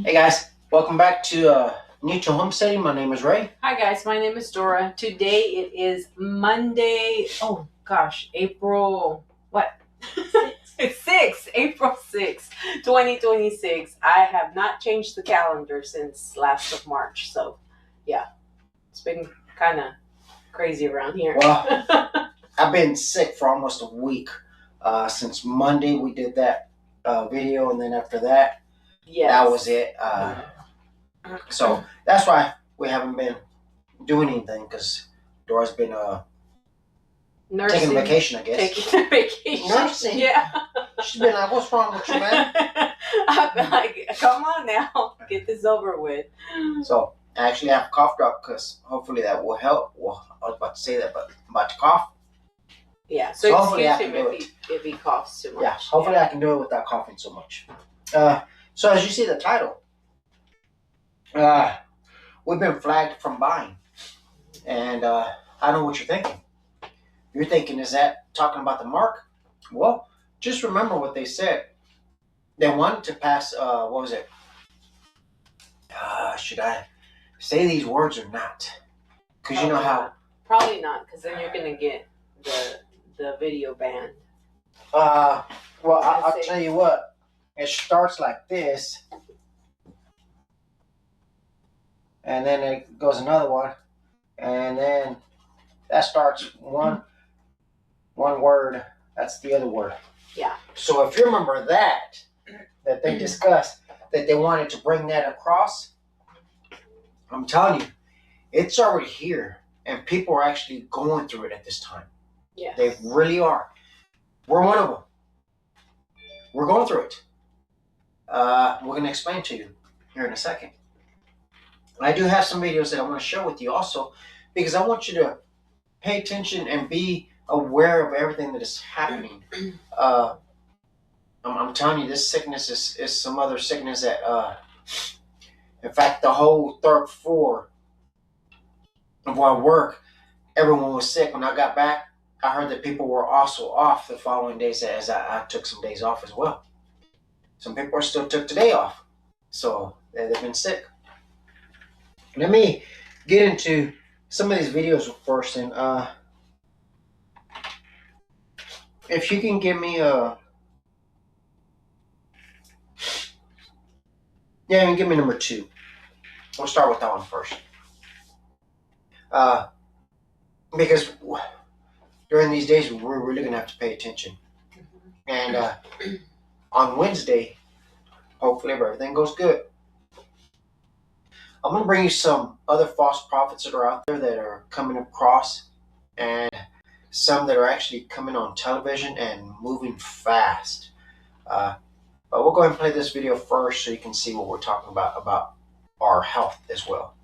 Hey guys, welcome back to To Homesteading. My name is Ray. Hi guys, my name is Dora. Today it is Monday. Oh gosh, April what? 6th, April 6th, 2026. I have not changed the calendar since last of March. So yeah, it's been kind of crazy around here. Well, I've been sick for almost a week. Since Monday we did that video, and then after that, yes, that was it. So that's why we haven't been doing anything, because Dora's been nursing, taking a vacation, I guess. Taking a vacation. Nursing? Yeah. She's been like, what's wrong with you, man? I've been like, come on now, get this over with. So I actually have a cough drop, because hopefully that will help. Well, I was about to say that, but I'm about to cough. Yeah, so hopefully excuse him if he coughs too much. Yeah, hopefully I can do it without coughing so much. So as you see the title, we've been flagged from buying. And I know what you're thinking. You're thinking, is that talking about the mark? Well, just remember what they said. They wanted to pass, what was it? Should I say these words or not? Because you know how... Probably not, because then you're going to get the video banned. Well, I'll tell you what. It starts like this. And then it goes another one. And then that starts one word. That's the other word. Yeah. So if you remember that they discussed, that they wanted to bring that across, I'm telling you, it's already here. And people are actually going through it at this time. Yeah. They really are. We're one of them. We're going through it. We're going to explain to you here in a second. I do have some videos that I want to share with you also, because I want you to pay attention and be aware of everything that is happening. I'm telling you, this sickness is some other sickness that, in fact, the whole third floor of where I work, everyone was sick. When I got back, I heard that people were also off the following days, as I took some days off as well. Some people still took today off, so they've been sick. Let me get into some of these videos first, and if you can give me you can give me number 2. We'll start with that one first. Because during these days, we're really going to have to pay attention. And on Wednesday, hopefully if everything goes good, I'm going to bring you some other false prophets that are out there that are coming across, and some that are actually coming on television and moving fast. But we'll go ahead and play this video first so you can see what we're talking about our health as well.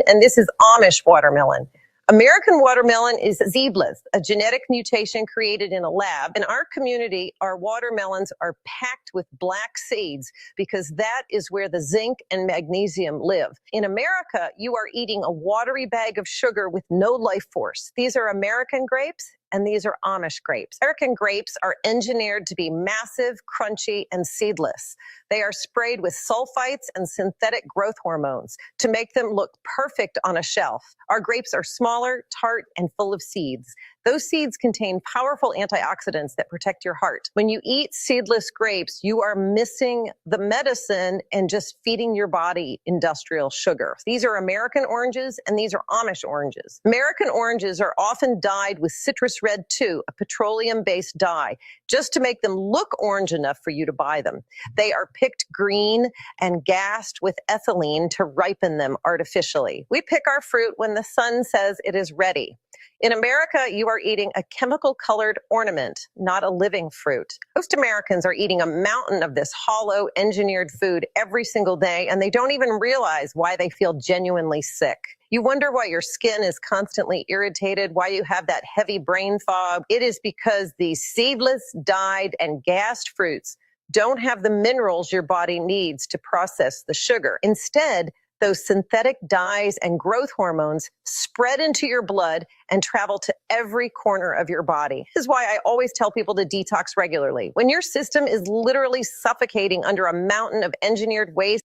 And this is Amish watermelon. American watermelon is seedless, a genetic mutation created in a lab. In our community, our watermelons are packed with black seeds because that is where the zinc and magnesium live. In America, you are eating a watery bag of sugar with no life force. These are American grapes, and these are Amish grapes. American grapes are engineered to be massive, crunchy, and seedless. They are sprayed with sulfites and synthetic growth hormones to make them look perfect on a shelf. Our grapes are smaller, tart, and full of seeds. Those seeds contain powerful antioxidants that protect your heart. When you eat seedless grapes, you are missing the medicine and just feeding your body industrial sugar. These are American oranges, and these are Amish oranges. American oranges are often dyed with citrus red 2, a petroleum-based dye, just to make them look orange enough for you to buy them. They are picked green and gassed with ethylene to ripen them artificially. We pick our fruit when the sun says it is ready. In America, you are eating a chemical-colored ornament, not a living fruit. Most Americans are eating a mountain of this hollow, engineered food every single day, and they don't even realize why they feel genuinely sick. You wonder why your skin is constantly irritated, why you have that heavy brain fog. It is because these seedless, dyed, and gassed fruits don't have the minerals your body needs to process the sugar. Instead, those synthetic dyes and growth hormones spread into your blood and travel to every corner of your body. This is why I always tell people to detox regularly. When your system is literally suffocating under a mountain of engineered waste.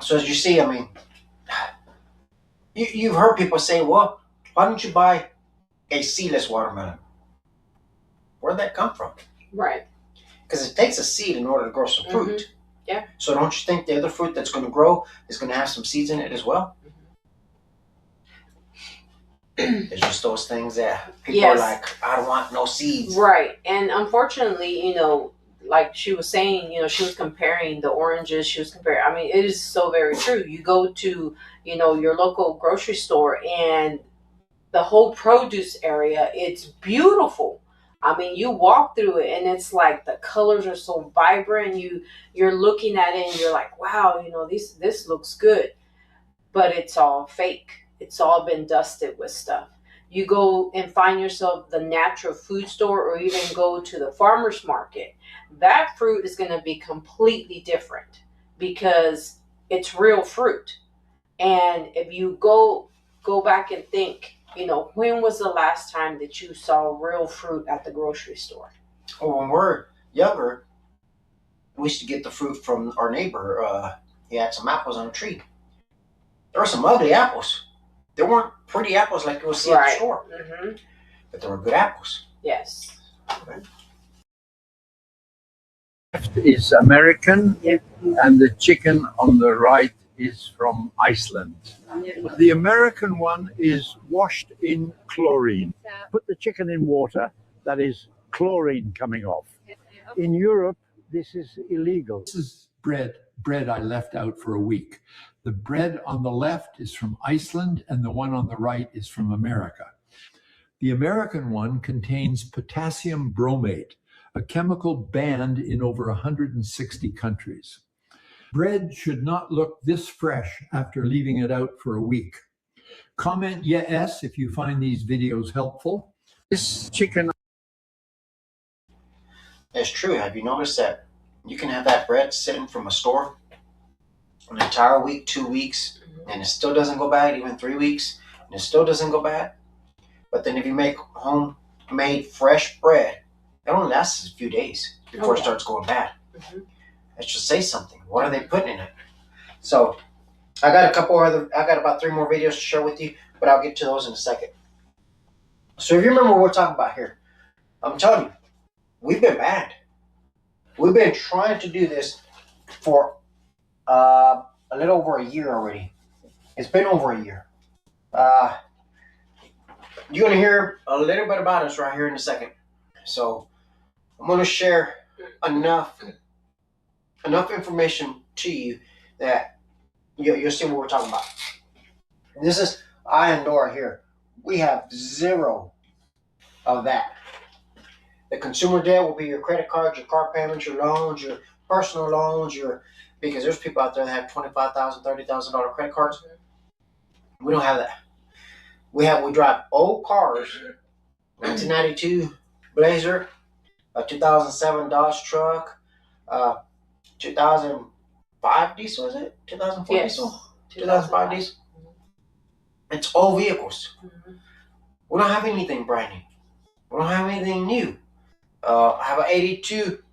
So as you see, I mean, you've heard people say, well, why don't you buy a seedless watermelon? Where'd that come from? Right. Because it takes a seed in order to grow some fruit. Mm-hmm. Yeah. So don't you think the other fruit that's going to grow is going to have some seeds in it as well? It's just those things that people are like, I don't want no seeds. Right. And unfortunately, you know, like she was saying, you know, she was comparing the oranges. She was comparing, I mean, it is so very true. You go to, you know, your local grocery store and the whole produce area, it's beautiful. I mean, you walk through it and it's like the colors are so vibrant. You're looking at it and you're like, wow, you know, this looks good. But it's all fake. It's all been dusted with stuff. You go and find yourself the natural food store or even go to the farmer's market. That fruit is going to be completely different because it's real fruit. And if you go back and think, you know, when was the last time that you saw real fruit at the grocery store? Well, when we're younger, we used to get the fruit from our neighbor. He had some apples on a tree. There were some ugly apples. They weren't pretty apples like you would see at the store. Mm-hmm. But they were good apples. Yes. Okay. Left is American, and the chicken on the right is from Iceland. The American one is washed in chlorine. Put the chicken in water, that is chlorine coming off. In Europe, this is illegal. This is bread I left out for a week. The bread on the left is from Iceland, and the one on the right is from America. The American one contains potassium bromate, a chemical banned in over 160 countries. Bread should not look this fresh after leaving it out for a week. Comment yes if you find these videos helpful. This chicken. It's true. Have you noticed that you can have that bread sitting from a store an entire week, 2 weeks, and it still doesn't go bad, even 3 weeks, and it still doesn't go bad? But then if you make homemade fresh bread, it only lasts a few days before it starts going bad. Mm-hmm. That should say something. What are they putting in it? So I got about 3 more videos to share with you, but I'll get to those in a second. So if you remember what we're talking about here, I'm telling you, we've been banned. We've been trying to do this for a little over a year already. It's been over a year. You're going to hear a little bit about us right here in a second. So I'm going to share enough information to you that you'll see what we're talking about. This is I and Dora here. We have zero of that. The consumer debt will be your credit cards, your car payments, your loans, your personal loans, because there's people out there that have $25,000, $30,000 credit cards. We don't have that. We drive old cars, 1992 Blazer, a 2007 Dodge truck, 2005 diesel, is it? 2004 diesel? 2005 diesel. It's old vehicles. Mm-hmm. We don't have anything brand new. We don't have anything new. I have an 82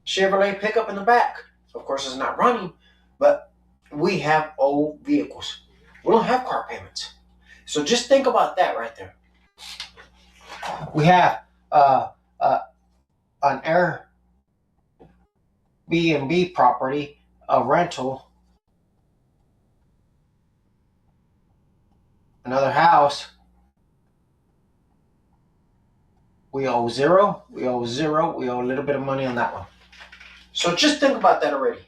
Chevrolet pickup in the back. Of course, it's not running, but we have old vehicles. We don't have car payments. So just think about that right there. We have an Airbnb property, a rental, another house. We owe zero, we owe a little bit of money on that one. So just think about that already.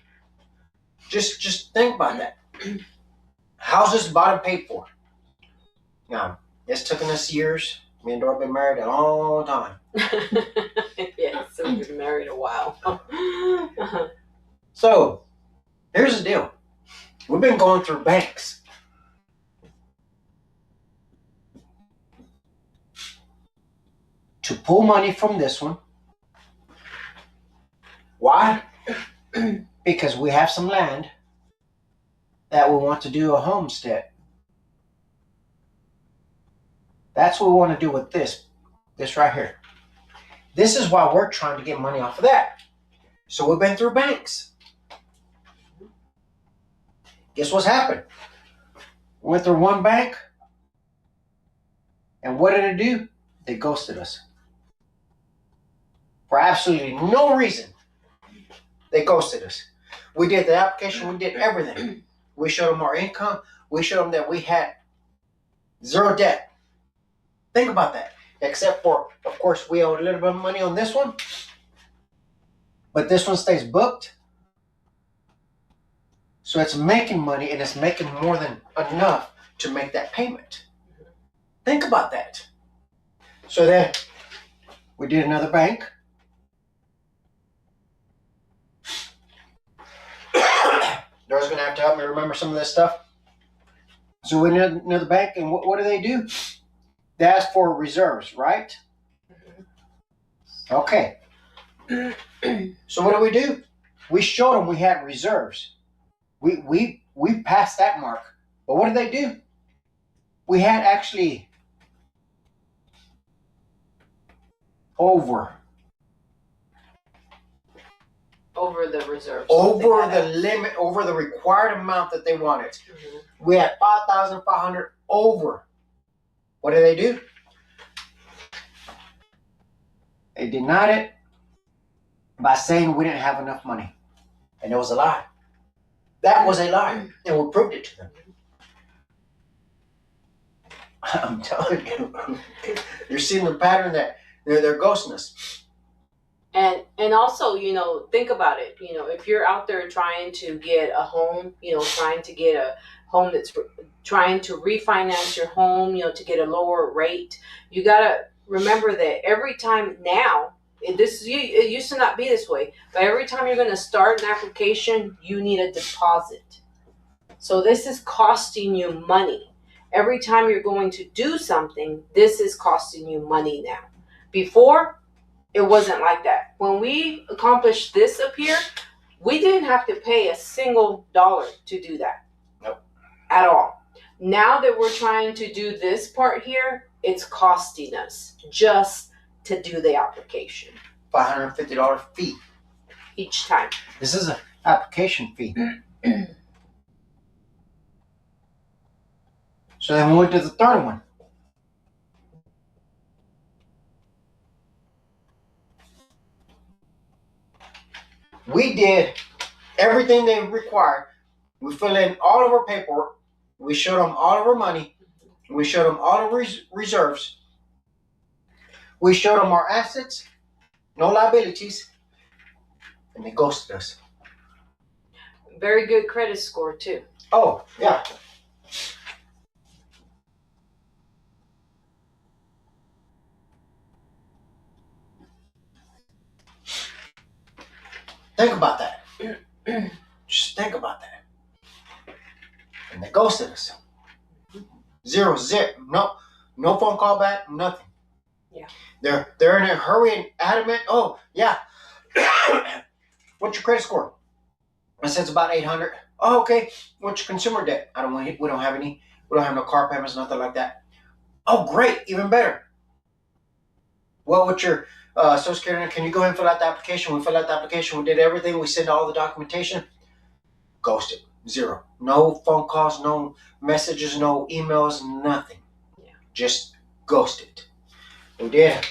Just think about that. How's this bottom paid for? Now, it's taken us years. Me and Dora have been married a long time. Yes, so we've been married a while. So, here's the deal. We've been going through banks. To pull money from this one. Why? because we have some land that we want to do a homestead. That's what we want to do with this right here. This is why we're trying to get money off of that. So we've been through banks. Guess what's happened? We went through one bank, and what did it do? They ghosted us. For absolutely no reason, they ghosted us. We did the application, we did everything. We showed them our income, we showed them that we had zero debt. Think about that. Except for, of course, we owe a little bit of money on this one, but this one stays booked. So it's making money, and it's making more than enough to make that payment. Think about that. So then we did another bank. Dora's going to have to help me remember some of this stuff. So we did another bank, and what do? They ask for reserves, right? Okay. So what do? We showed them we had reserves. We passed that mark. But what did they do? We had actually over the reserves. Over the limit, over the required amount that they wanted. Mm-hmm. We had 5,500 over. What did they do? They denied it by saying we didn't have enough money. And it was a lie. That was a lie. And we proved it to them. I'm telling you. You're seeing the pattern that they're ghosting us. And also, you know, think about it. You know, if you're out there trying to get a home, you know, trying to get a home that's trying to refinance your home, you know, to get a lower rate, you got to remember that every time now, it used to not be this way, but every time you're going to start an application, you need a deposit. So this is costing you money. Every time you're going to do something, this is costing you money now. Before, it wasn't like that. When we accomplished this up here, we didn't have to pay a single dollar to do that. Nope. At all. Now that we're trying to do this part here, it's costing us just to do the application. $550 fee. Each time. This is an application fee. So then we went to the third one. We did everything they required. We filled in all of our paperwork. We showed them all of our money. We showed them all of our reserves. We showed them our assets, no liabilities, and they ghosted us. Very good credit score too. Oh, yeah. Think about that. Just think about that. And they ghosted us. Zero, no phone call back, nothing. Yeah. They're in a hurry and adamant. Oh, yeah. What's your credit score? I said it's about 800. Oh, okay. What's your consumer debt? We don't have any. We don't have no car payments, nothing like that. Oh, great, even better. Well, what's your Social Security? Can you go ahead and fill out the application? We filled out the application. We did everything. We sent all the documentation. Ghosted. Zero. No phone calls, no messages, no emails, nothing. Yeah. Just ghosted. We did.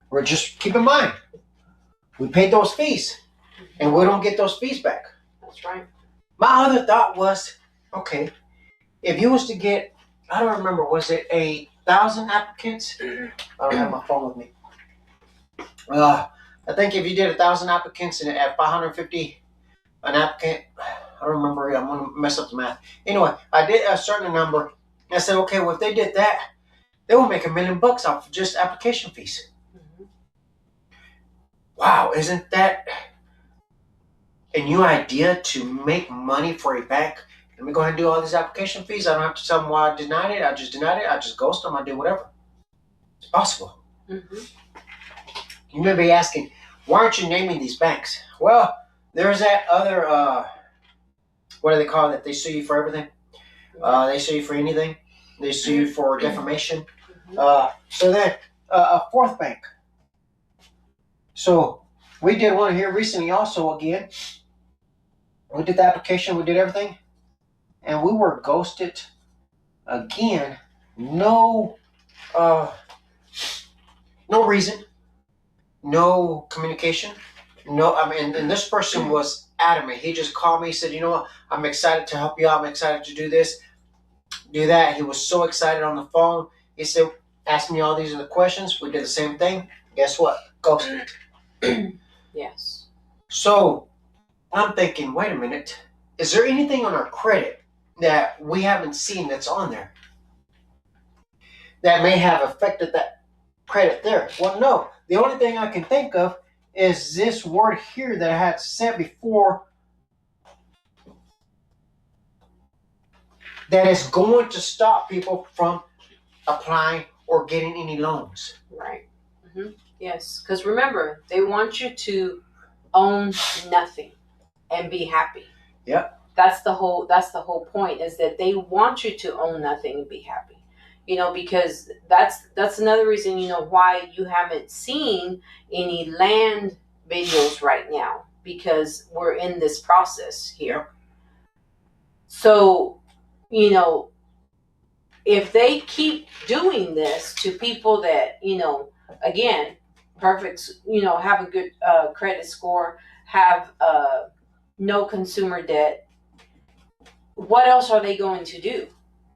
We're just, keep in mind, we paid those fees, and we don't get those fees back. That's right. My other thought was, okay, if you was to get, I don't remember, was it 1,000 applicants? I don't have my phone with me. I think if you did 1,000 applicants and at 550 an applicant, I don't remember. I'm gonna mess up the math. Anyway, I did a certain number. And I said, okay, well if they did that, they will make $1 million off of just application fees. Mm-hmm. Wow, isn't that a new idea to make money for a bank? Let me go ahead and do all these application fees. I don't have to tell them why I denied it. I just denied it. I just ghost them. I do whatever. It's possible. Mm-hmm. You may be asking, why aren't you naming these banks? Well, there's that other, what do they call it? They sue you for everything. They sue you for anything. They sue you for defamation. So then, a fourth bank. So we did one here recently also again. We did the application, we did everything, and we were ghosted again. No reason, no communication, no. I mean, and this person was adamant. He just called me. He said, "You know what? I'm excited to help you out. I'm excited to do this, do that." He was so excited on the phone. He said, "Ask me all these other questions." We did the same thing. Guess what? Ghosted. Yes. So I'm thinking, wait a minute. Is there anything on our credit that we haven't seen that's on there that may have affected that credit there? Well, no. The only thing I can think of is this word here that I had said before that is going to stop people from applying or getting any loans. Right. Yes, because remember, they want you to own nothing and be happy. Yep. That's the whole point, is that they want you to own nothing and be happy. You know, because that's another reason, you know, why you haven't seen any land videos right now, because we're in this process here. So, you know, if they keep doing this to people that, you know, again, perfect, you know, have a good credit score, have no consumer debt, what else are they going to do?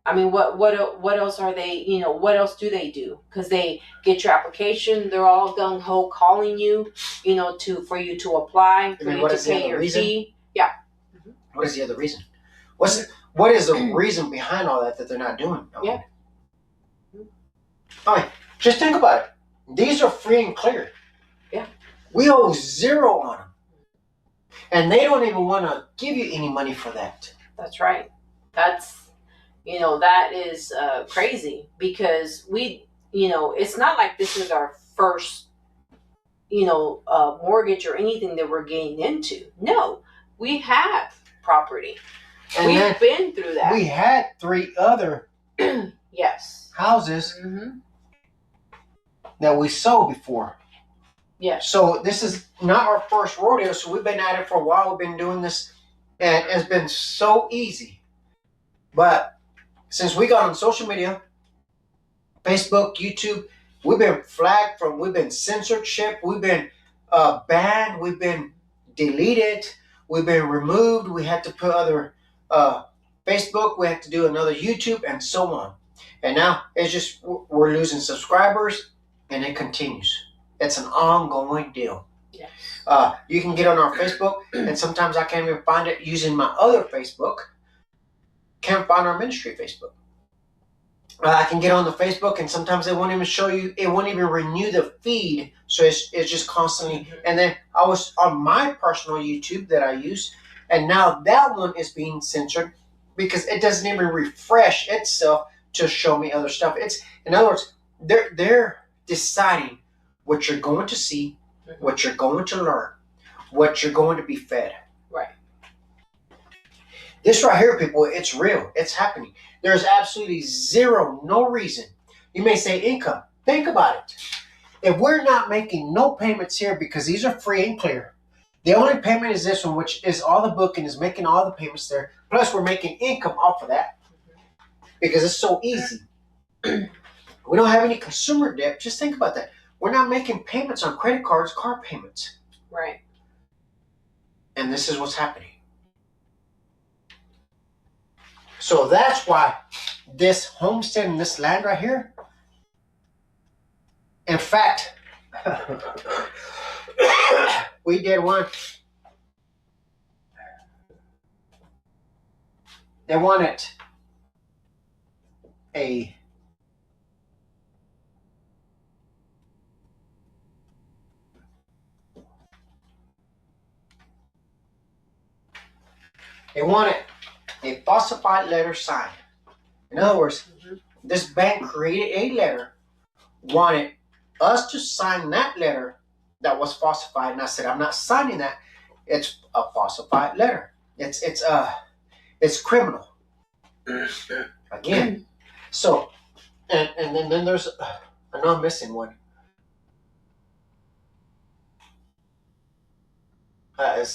I mean, what else are they, you know, what else do they do? Because they get your application, they're all gung-ho calling you, you know, for you to apply, for you to pay your fee. Yeah. What is the other reason? What is the reason behind all that they're not doing? Yeah. I mean, just think about it. These are free and clear. Yeah. We owe zero on them. And they don't even want to give you any money for that. That's right. That's, you know, that is crazy, because we, you know, it's not like this is our first, you know, mortgage or anything that we're getting into. No, we have property. And we've been through that. We had 3 other yes houses that we sold before. Yes. So this is not our first rodeo. So we've been at it for a while. We've been doing this, and it's been so easy. But since we got on social media, Facebook, YouTube, we've been flagged from, we've been censorship, we've been banned, we've been deleted, we've been removed. We had to put other Facebook, we had to do another YouTube, and so on. And now it's just, we're losing subscribers, and it continues. It's an ongoing deal. Yes. You can get on our Facebook, and sometimes I can't even find it using my other Facebook. Can't find our ministry Facebook. I can get on the Facebook, and sometimes it won't even show you, it won't even renew the feed. So it's just constantly. And then I was on my personal YouTube that I use, and now that one is being censored because it doesn't even refresh itself to show me other stuff. It's, in other words, they're deciding what you're going to see, what you're going to learn, what you're going to be fed. Right. This right here, people, it's real. It's happening. There's absolutely no reason. You may say income. Think about it. If we're not making no payments here because these are free and clear, the only payment is this one, which is all the booking, is making all the payments there. Plus, we're making income off of that because it's so easy. We don't have any consumer debt. Just think about that. We're not making payments on credit cards, car payments. Right. And this is what's happening. So that's why this homestead and this land right here, in fact, we did one. They wanted a falsified letter signed. In other words, this bank created a letter, wanted us to sign that letter that was falsified, and I said, I'm not signing that. It's a falsified letter. It's criminal. Again. So, and then there's, I know I'm missing one. I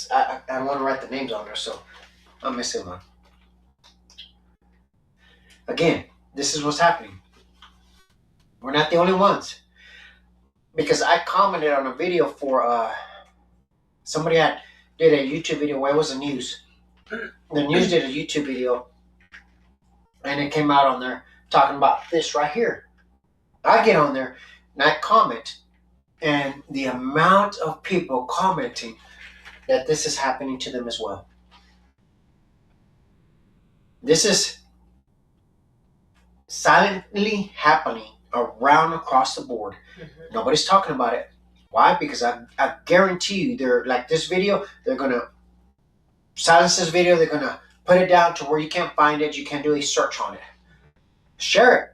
don't want to write the names on there, so I'm missing one. Again, this is what's happening. We're not the only ones. Because I commented on a video for somebody did a YouTube video where it was the news. The news did a YouTube video, and it came out on there talking about this right here. I get on there and I comment, and the amount of people commenting that this is happening to them as well. This is silently happening around across the board. Mm-hmm. Nobody's talking about it. Why? Because I guarantee you, they're like this video, they're going to silence this video. They're going to put it down to where you can't find it. You can't do a search on it. Share it.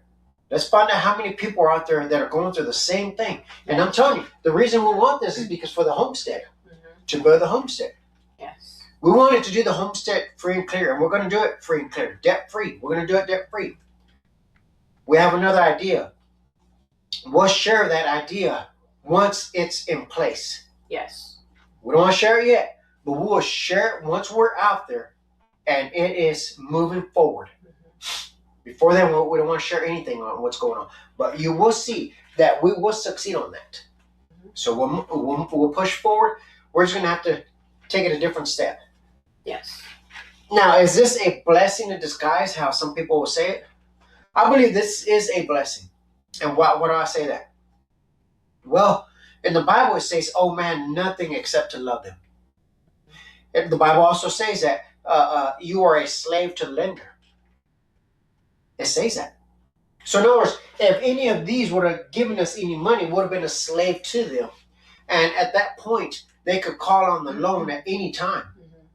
Let's find out how many people are out there that are going through the same thing. And I'm telling you, the reason we want this is because for the homestead, to build the homestead. Yes. We wanted to do the homestead free and clear, and we're going to do it free and clear, debt free. We're going to do it debt free. We have another idea. We'll share that idea once it's in place. Yes. We don't want to share it yet, but we will share it once we're out there and it is moving forward. Before then, we don't want to share anything on what's going on. But you will see that we will succeed on that. So we'll push forward. We're just going to have to take it a different step. Yes. Now, is this a blessing in disguise, how some people will say it? I believe this is a blessing. And why do I say that? Well, in the Bible it says, "Oh man, nothing except to love them." And the Bible also says that you are a slave to the lender. It says that. So in other words, if any of these would have given us any money, would have been a slave to them. And at that point, they could call on the loan at any time.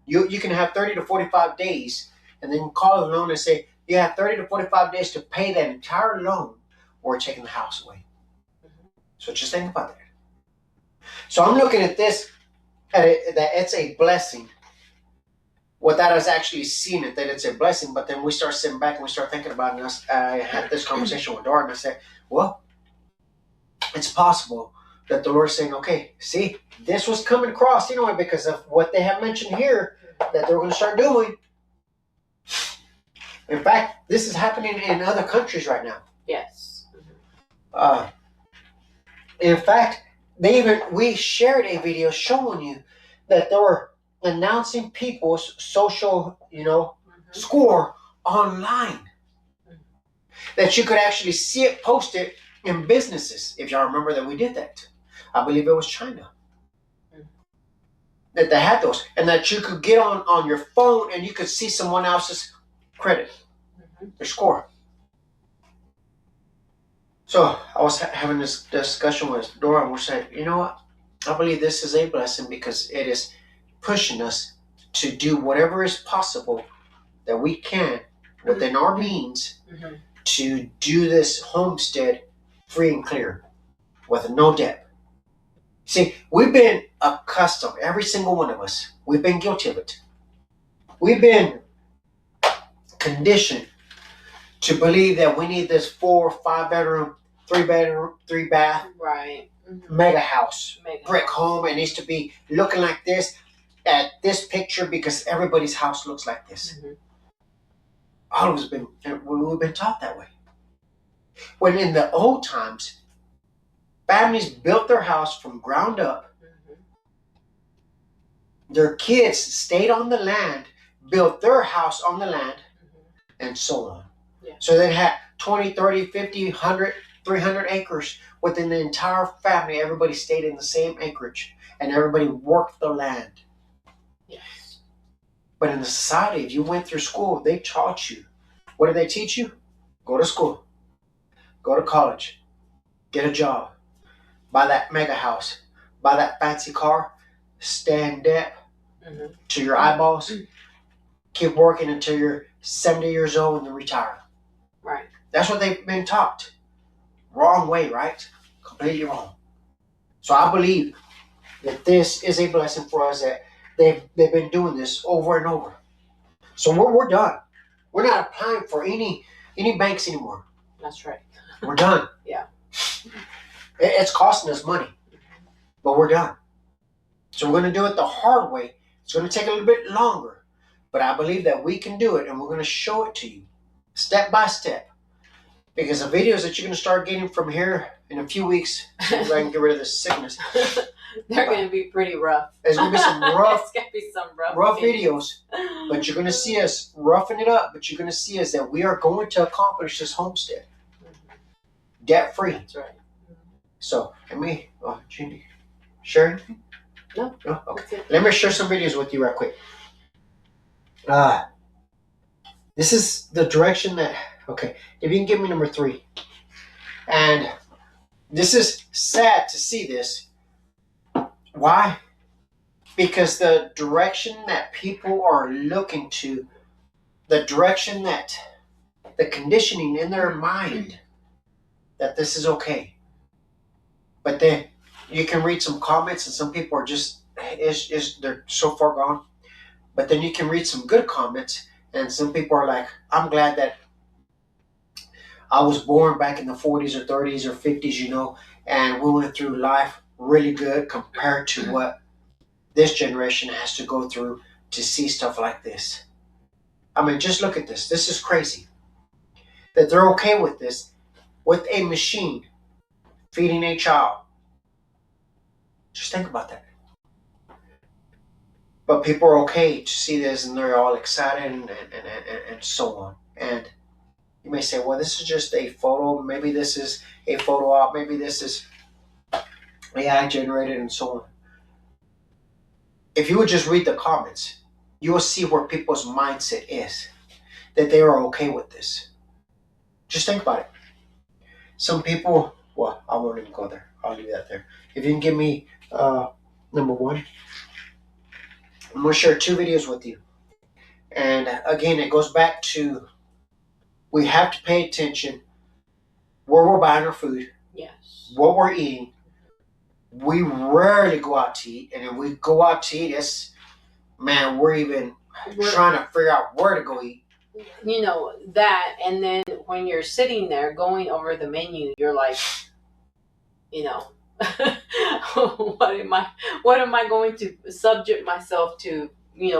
You can have 30 to 45 days, and then call the loan and say, you have 30 to 45 days to pay that entire loan, or taking the house away. So just think about that. So I'm looking at this, that it's a blessing, without us actually seeing it, that it's a blessing. But then we start sitting back and we start thinking about it. And I had this conversation with Dora, and I said, well, it's possible that the Lord's saying, okay, see, this was coming across, because of what they have mentioned here, that they're going to start doing. In fact, this is happening in other countries right now. Yes. In fact, we shared a video showing you that they were announcing people's social, score online. That you could actually see it posted in businesses. If y'all remember that we did that. I believe it was China. That they had those. And that you could get on your phone and you could see someone else's credit. Their score. So I was having this discussion with Dora, and we're saying, you know what? I believe this is a blessing because it is pushing us to do whatever is possible that we can within our means to do this homestead free and clear with no debt. See, we've been accustomed, every single one of us, we've been guilty of it. We've been conditioned to believe that we need this 4 or 5 bedroom, 3 bath, right, mega house, brick home. It needs to be looking like this at this picture because everybody's house looks like this. All of us we've been taught that way. When in the old times, families built their house from ground up. Their kids stayed on the land, built their house on the land, and so on. Yeah. So they had 20, 30, 50, 100, 300 acres within the entire family. Everybody stayed in the same acreage and everybody worked the land. Yes. But in the society, if you went through school, they taught you. What did they teach you? Go to school. Go to college. Get a job. Buy that mega house. Buy that fancy car. Stay in debt to your eyeballs. Keep working until you're 70 years old and then retire. Right. That's what they've been taught. Wrong way, right? Completely wrong. So I believe that this is a blessing for us, that they've been doing this over and over. So we're done. We're not applying for any banks anymore. That's right. We're done. Yeah. It's costing us money, but we're done. So we're going to do it the hard way. It's going to take a little bit longer, but I believe that we can do it, and we're going to show it to you step by step. Because the videos that you're going to start getting from here in a few weeks, so I can get rid of this sickness. They're going to be pretty rough. There's going to be some rough, it's going to be some rough videos, but you're going to see us roughing it up. But you're going to see us that we are going to accomplish this homestead debt free. That's right. So let me, Ginny, share anything? No. Okay. Let me share some videos with you right quick. This is the direction that. Okay, if you can give me number 3. And this is sad to see this. Why? Because the direction that people are looking to, the direction that the conditioning in their mind that this is okay. But then you can read some comments and some people are just, they're so far gone. But then you can read some good comments and some people are like, I'm glad that I was born back in the 40s or 30s or 50s, and we went through life really good compared to what this generation has to go through to see stuff like this. I mean, just look at this. This is crazy. That they're okay with this, with a machine feeding a child. Just think about that. But people are okay to see this and they're all excited and so on. And you may say, well, this is just a photo. Maybe this is a photo op. Maybe this is AI generated and so on. If you would just read the comments, you will see where people's mindset is. That they are okay with this. Just think about it. Some people, well, I won't even go there. I'll leave that there. If you can give me number 1. I'm going to share 2 videos with you. And again, it goes back to we have to pay attention where we're buying our food, yes, what we're eating. We rarely go out to eat, and if we go out to eat, we're trying to figure out where to go eat. That, and then when you're sitting there going over the menu, you're like, what am I going to subject myself to,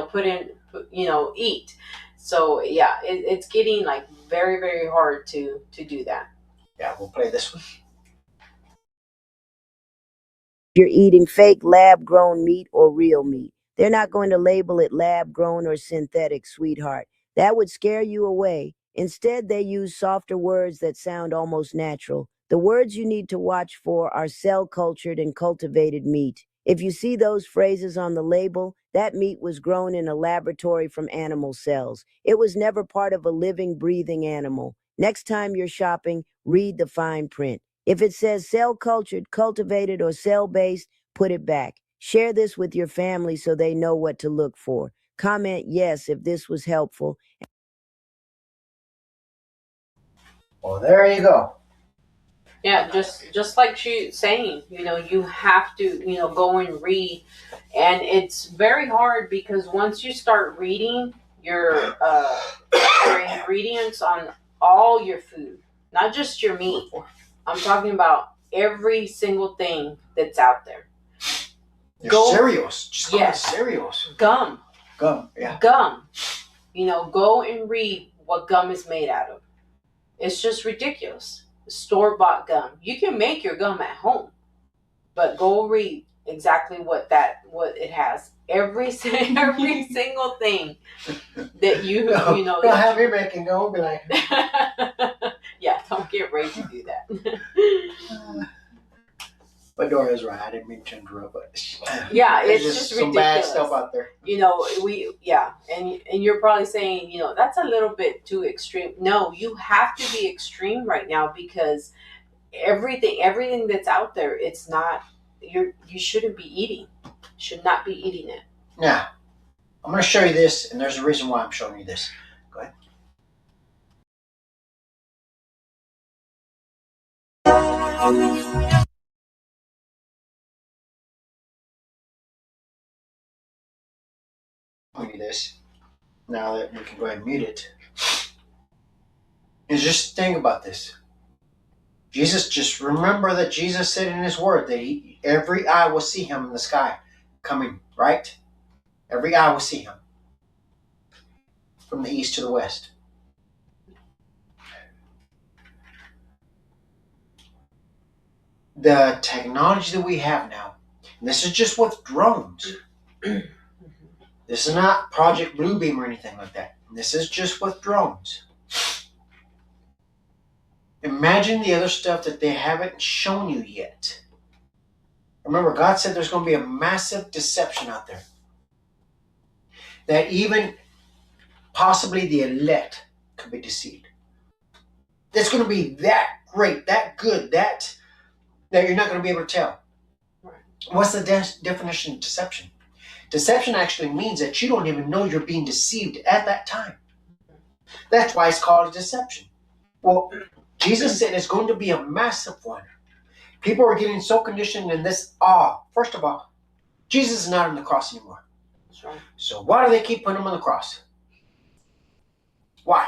put in, eat. So yeah, it's getting like very, very hard to do that. Yeah, we'll play this one. You're eating fake lab-grown meat or real meat. They're not going to label it lab-grown or synthetic, sweetheart. That would scare you away. Instead, they use softer words that sound almost natural. The words you need to watch for are cell-cultured and cultivated meat. If you see those phrases on the label, that meat was grown in a laboratory from animal cells. It was never part of a living, breathing animal. Next time you're shopping, read the fine print. If it says cell-cultured, cultivated, or cell-based, put it back. Share this with your family so they know what to look for. Comment yes if this was helpful. Well, there you go. Yeah, just like she's saying, you have to, go and read. And it's very hard because once you start reading your ingredients on all your food, not just your meat, I'm talking about every single thing that's out there. Cereals. Just call it cereals. Gum. Yeah. Gum. Go and read what gum is made out of. It's just ridiculous. Store-bought gum. You can make your gum at home, but go read exactly what it has. Every single thing that Don't have me making gum. Be like, yeah, don't get ready to do that. But Dora's right. I didn't mean to interrupt, but yeah, it's just some ridiculous. bad stuff out there. And you're probably saying, that's a little bit too extreme. No, you have to be extreme right now because everything that's out there, it's not. You shouldn't be eating. Should not be eating it. Now, I'm going to show you this, and there's a reason why I'm showing you this. Go ahead. this, now that we can go ahead and mute it, is just think about this. Just remember that Jesus said in his word that every eye will see him in the sky coming, right? Every eye will see him from the east to the west. The technology that we have now, and this is just with drones. This is not Project Bluebeam or anything like that. This is just with drones. Imagine the other stuff that they haven't shown you yet. Remember, God said there's going to be a massive deception out there. That even possibly the elect could be deceived. It's going to be that great, that good, that you're not going to be able to tell. Right. What's the definition of deception? Deception actually means that you don't even know you're being deceived at that time. That's why it's called a deception. Well, Jesus said it's going to be a massive one. People are getting so conditioned in this awe. First of all, Jesus is not on the cross anymore. That's right. So why do they keep putting him on the cross? Why?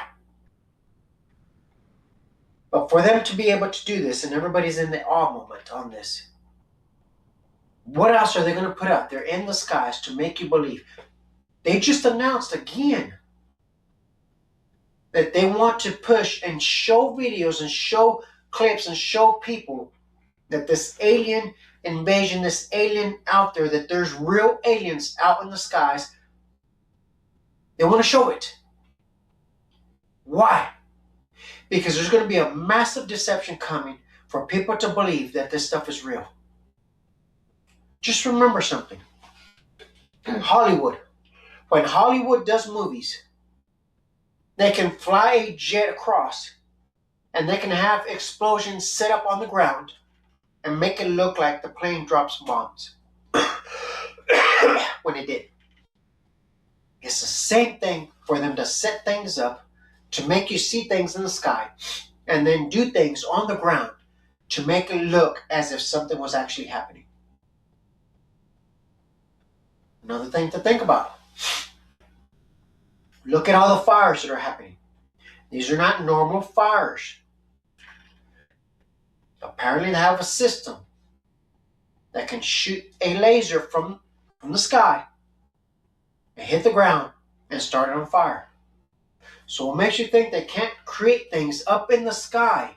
But for them to be able to do this, and everybody's in the awe moment on this, what else are they going to put out there in the skies to make you believe? They just announced again that they want to push and show videos and show clips and show people that this alien invasion, this alien out there, that there's real aliens out in the skies. They want to show it. Why? Because there's going to be a massive deception coming for people to believe that this stuff is real. Just remember something. Hollywood. When Hollywood does movies, they can fly a jet across and they can have explosions set up on the ground and make it look like the plane drops bombs when it did. It's the same thing for them to set things up to make you see things in the sky and then do things on the ground to make it look as if something was actually happening. Another thing to think about. Look at all the fires that are happening. These are not normal fires. Apparently they have a system that can shoot a laser from the sky and hit the ground and start it on fire. So what makes you think they can't create things up in the sky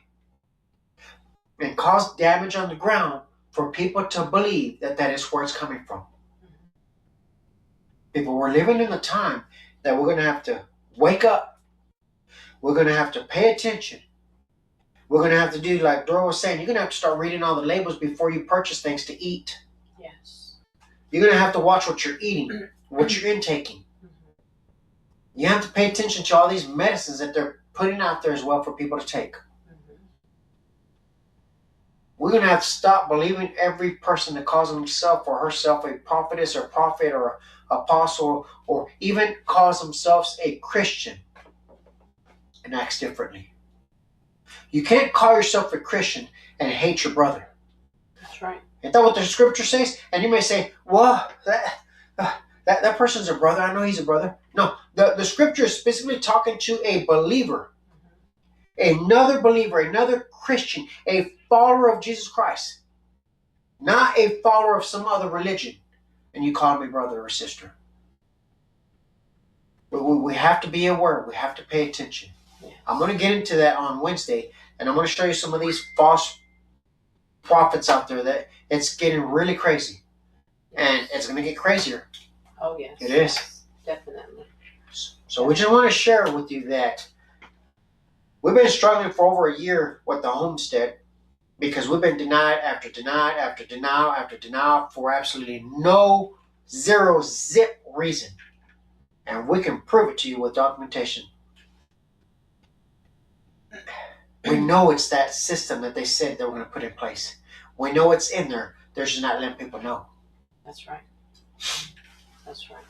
and cause damage on the ground for people to believe that that is where it's coming from? People, we're living in a time that we're going to have to wake up. We're going to have to pay attention. We're going to have to do like Dora was saying. You're going to have to start reading all the labels before you purchase things to eat. Yes. You're going to have to watch what you're eating, what you're intaking. You have to pay attention to all these medicines that they're putting out there as well for people to take. We're going to have to stop believing every person that calls himself or herself a prophetess or prophet or apostle or even calls themselves a Christian and acts differently. You can't call yourself a Christian and hate your brother. That's right. Isn't that what the scripture says? And you may say, well, that person's a brother. I know he's a brother. No, the scripture is specifically talking to a believer. Another believer, another Christian, a follower of Jesus Christ. Not a follower of some other religion. And you call me brother or sister. But we have to be aware. We have to pay attention. Yes. I'm going to get into that on Wednesday. And I'm going to show you some of these false prophets out there that it's getting really crazy. And it's going to get crazier. Oh, yes. It is. Definitely. So we just want to share with you that we've been struggling for over a year with the homestead because we've been denied after denied after denial after denial for absolutely no zero zip reason. And we can prove it to you with documentation. We know it's that system that they said they were going to put in place. We know it's in there. They're just not letting people know. That's right. That's right.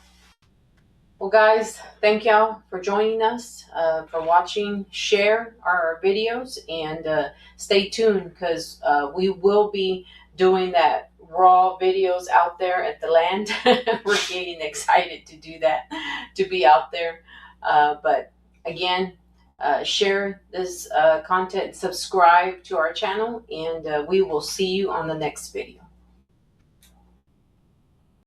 Well, guys, thank y'all for joining us, for watching. Share our videos and stay tuned because we will be doing that raw videos out there at the land. We're getting excited to do that, to be out there. But again, share this content, subscribe to our channel, and we will see you on the next video.